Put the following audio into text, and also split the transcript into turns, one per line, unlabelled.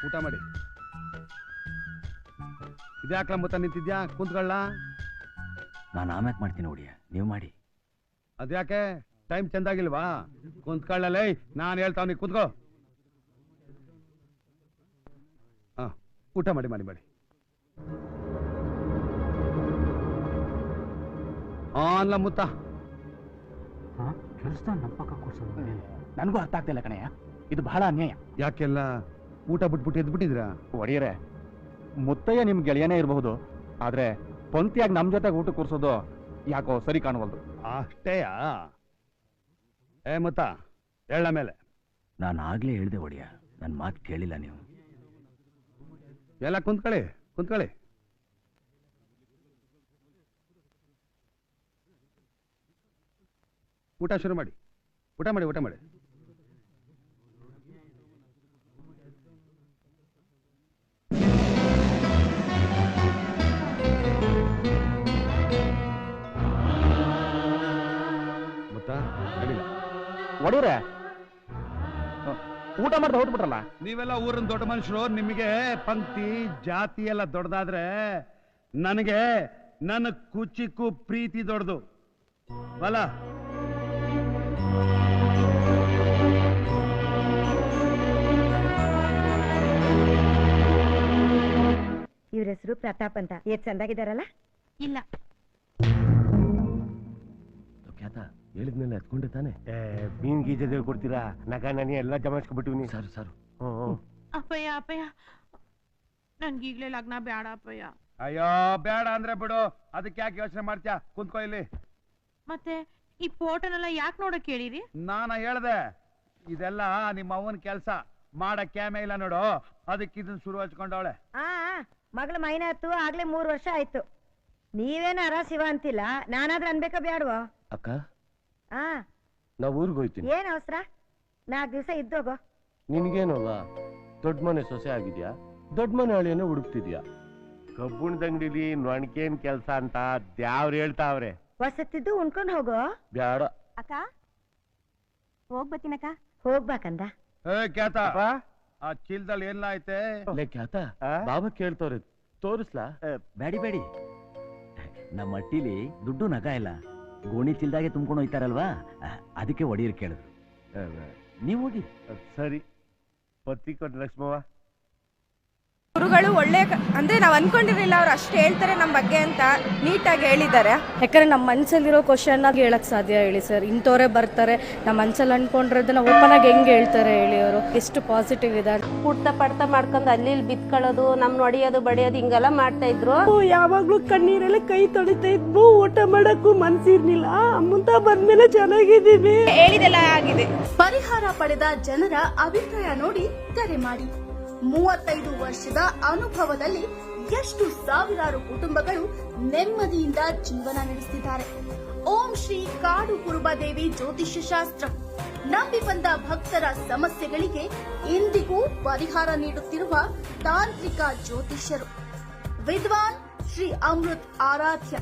ಊಟ ಮಾಡಿ. ಇದ್ಯಾಕ್ಲ ಮುತ್ತ ನಿಂತಿದ್ಯಾ? ಕುಂತ್ಕೊಳ್ಳ.
ನಾನು ಆಮ್ಯಾಕ್ ಮಾಡ್ತೀನಿ ಒಡಿಯ, ನೀವು ಮಾಡಿ.
ಅದ್ಯಾಕೆ ಟೈಮ್ ಚಂದಾಗಿಲ್ವಾ? ಕುಂತ್ಕೊಳ್ಳಲೇ, ನಾನು ಹೇಳ್ತಾವ್ನಿ ಕುಂತ್ಕೋ. ಊಟ ಮಾಡಿ ಮಾಡಿ ಮಾಡಿ. ಅಲ್ಲ ಮುತ್ತ,
ಕೆಲಸ ನಮ್ಮ ಪಕ್ಕ ಕೂರ್ಸೋದು ನನಗೂ ಅರ್ಥ ಆಗ್ತಿಲ್ಲ ಕಣಯ್ಯ. ಇದು ಬಹಳ ಅನ್ಯಾಯ.
ಯಾಕೆಲ್ಲ ಊಟ ಬಿಟ್ಬಿಟ್ಟು ಎದ್ಬಿಟ್ಟಿದ್ರಾ?
ಒಡೆಯರೆ, ಮುತ್ತಯ್ಯ ನಿಮ್ ಗೆಳೆಯನೇ ಇರಬಹುದು, ಆದ್ರೆ ಪಂಕ್ತಿಯಾಗಿ ನಮ್ ಜೊತೆಗೆ ಊಟ ಕೂರ್ಸೋದು ಯಾಕೋ ಸರಿ ಕಾಣವಲ್ದು.
ಅಷ್ಟೇಯಾ? ಏ ಮುತ್ತ, ಹೇಳ ಮೇಲೆ.
ನಾನು ಆಗ್ಲೇ ಹೇಳ್ದೆ ಒಡಿಯ, ನನ್ನ ಮಾತು ಕೇಳಿಲ್ಲ ನೀವು.
ಎಲ್ಲ ಕುಂತ್ಕೊಳ್ಳಿ ಕುಂತ್ಕೊಳ್ಳಿ. ಊಟ ಶುರು ಮಾಡಿ. ಊಟ ಮಾಡಿ ಊಟ ಮಾಡಿ. ಮುತ್ತ ಅಡಿಲ್ಲ.
ಒಡೆಯರೆ, ಊಟ ಮಾಡ್ತಾ ಹೊಟ್ಬಿಟ್ರಲ್ಲ.
ನೀವೆಲ್ಲ ಊರಿನ ದೊಡ್ಡ ಮನುಷ್ಯರು, ನಿಮಗೆ ಪಂಕ್ತಿ ಜಾತಿ ಎಲ್ಲ ದೊಡ್ಡದಾದ್ರೆ ನನಗೆ ನನ್ನ ಕುಚಿಕ್ಕೂ ಪ್ರೀತಿ ದೊಡ್ಡದು ಬಲ.
ಇವ್ರ ಹೆಸರು ಪ್ರತಾಪ್ ಅಂತ. ಏಟ್ ಚಂದಾಗಿದ್ದಾರಲ್ಲ?
ಇಲ್ಲ,
ಹೇಳಿದ್ಮೇಲೆ ಎತ್ಕೊಂಡೆ ತಾನೆ. ಮೀನ್ ಗೀಜದ ಕೊಡ್ತೀರಾ? ನಗ ನಾನು ಎಲ್ಲ ಜಮಾಯಿಸ್ಕೊಬಿಟ್ಟಿವ್ನಿ.
ಸಾರು ಸಾರು.
ಅಪ್ಪಯ್ಯ ಅಪ್ಪಯ್ಯ, ನನ್ಗೀಗ್ಲೇ ಲಗ್ನ ಬೇಡ ಅಪ್ಪಯ್ಯ.
ಅಯ್ಯೋ ಬೇಡ ಅಂದ್ರೆ ಬಿಡು, ಅದಕ್ಕೆ ಯಾಕೆ ಯೋಚನೆ ಮಾಡ್ತೀಯ? ಕುಂತ್ಕೋ ಇಲ್ಲಿ.
ಮತ್ತೆ ಈ ಫೋಟೋನೆಲ್ಲ ಯಾಕೆ ನೋಡಕ್ ಹೇಳಿರಿ?
ನಾನ ಹೇಳ್ದೆ ಇದೆಲ್ಲ ನಿಮ್ಮ ಅವನ ಕೆಲ್ಸ ಮಾಡಕ್ಕೆ ಇಲ್ಲ ನೋಡು, ಅದಕ್ಕೆ ಇದನ್ನ ಶುರು ಹಚ್ಕೊಂಡವಳೆ.
ಮಗಳ ಮೈನಾತು ಆಗ್ಲೇ 3 ವರ್ಷ ಆಯ್ತು. ನೀವೇನ ಅರ ಶಿವ ಅಂತಿಲ್ಲ, ನಾನಾದ್ರೂ ಅನ್ಬೇಕಾ ಬ್ಯಾಡ್ವೋ?
ಅಕ್ಕ, ನಾ ಊರ್ಗ್ ಹೋಯ್ತೀನಿ.
ಏನ್ ಅವಸರ? 4 ದಿವಸ ಇದ್ದೋಗೋ.
ನಿನ್ಗೇನೋಗ ದೊಡ್ಡ ಮನೆ ಸೊಸೆ ಆಗಿದ್ಯಾ? ದೊಡ್ಡ ಮನೆ ಹಳಿಯನ್ನ ಹುಡುಕ್ತಿದ್ಯಾ? ಕಬ್ಬುಣದ ಅಂಗಡಿಲಿ ನೊಣಕೇನ್ ಕೆಲ್ಸ ಅಂತ ದ್ಯಾವ್ರು ಹೇಳ್ತಾವ್ರೆ.
ಹೊಸತ್ತಿದ್ದು ಉಣ್ಕೊಂಡ್ ಹೋಗೋ.
ಬ್ಯಾಡ
ಅಕ್ಕ, ಹೋಗ್ಬತ್ತೀನಕ್ಕ. ಹೋಗ್ಬೇಕಂದ.
ಕ್ಯಾತ, ಆ ಚೀಲದಲ್ಲಿ ಏನ್ಲ ಐತೆ?
ಖ್ಯಾತ ಬಾಬಾ ಕೇಳ್ತವ್ರೆ, ತೋರಿಸ್ಲಾ?
ಬೇಡಿ ಬೇಡಿ, ನಮ್ಮ ಅಟ್ಟಿಲಿ ದುಡ್ಡು ನಗ ಇಲ್ಲ, ಗೋಣಿ ಚಿಲ್ದಾಗೆ ತುಂಬ್ಕೊಂಡು ಹೋಯ್ತಾರಲ್ವಾ, ಅದಕ್ಕೆ ಒಡೆಯರ್ ಕೇಳಿದ್ರು. ನೀವು ಹೋಗಿ.
ಸರಿ, ಪತ್ತಿ ಕೊಟ್ಟು ಲಕ್ಷ್ಮವ್ವ.
ಗುರುಗಳು ಒಳ್ಳೆ ಅಂದ್ರೆ ನಾವ್ ಅನ್ಕೊಂಡಿರ್ಲಿಲ್ಲ ಅವ್ರು ಅಷ್ಟು ಹೇಳ್ತಾರೆ ನಮ್ಮ ಬಗ್ಗೆ ಅಂತ ನೀಟಾಗಿ ಹೇಳಿದ್ದಾರೆ. ಯಾಕಂದ್ರೆ ನಮ್ಮ ಮನ್ಸಲ್ಲಿರೋ ಕ್ವಶನ್ ಆಗಿ ಹೇಳಕ್ ಸಾಧ್ಯ ಹೇಳಿ ಸರ್? ಇಂಥವ್ರೆ ಬರ್ತಾರೆ, ನಮ್ಮ ಮನ್ಸಲ್ಲಿ ಅನ್ಕೊಂಡಿರೋದನ್ನ ಓಪನ್ ಆಗಿ ಹೆಂಗ್ ಹೇಳ್ತಾರೆ ಹೇಳಿ? ಅವರು ಎಷ್ಟು ಪಾಸಿಟಿವ್ ಇದ್ದಾರೆ.
ಪುಟ್ಟ ಪಡ್ತ ಮಾಡ್ಕೊಂಡು ಅಲ್ಲಿ ಬಿತ್ಕೊಳ್ಳೋದು, ನಮ್ ಹೊಡಿಯೋದು ಬಡಿಯೋದು ಹಿಂಗೆಲ್ಲ ಮಾಡ್ತಾ ಇದ್ರು.
ಯಾವಾಗ್ಲೂ ಕಣ್ಣೀರೆಲ್ಲ ಕೈ ತೊಳಿತಾ ಇದ್ವು, ಊಟ ಮಾಡಕ್ಕೂ ಮನ್ಸಿರ್ಲಿಲ್ಲ. ಅಮ್ಮಂತ ಬಂದ್ಮೇಲೆ ಚೆನ್ನಾಗಿದ್ದೀವಿ, ಹೇಳಿದೆಲ್ಲ ಆಗಿದೆ.
ಪರಿಹಾರ ಪಡೆದ ಜನರ ಅಭಿಪ್ರಾಯ ನೋಡಿ ಕರೆ ಮಾಡಿ. 35 ವರ್ಷದ ಅನುಭವದಲ್ಲಿ ಎಷ್ಟು ಸಾವಿರಾರು ಕುಟುಂಬಗಳು ನೆಮ್ಮದಿಯಿಂದ ಜೀವನ ನಡೆಸುತ್ತಿದ್ದಾರೆ. ಓಂ ಶ್ರೀ ಕಾಡು ಕುರುಬಾದೇವಿ ಜ್ಯೋತಿಷ್ಯ ಶಾಸ್ತ್ರ ನಂಬಿ ಬಂದ ಭಕ್ತರ ಸಮಸ್ಯೆಗಳಿಗೆ ಇಂದಿಗೂ ಪರಿಹಾರ ನೀಡುತ್ತಿರುವ ತಾಂತ್ರಿಕ ಜ್ಯೋತಿಷ್ಯರು ವಿದ್ವಾನ್ ಶ್ರೀ ಅಮೃತ್ ಆರಾಧ್ಯ.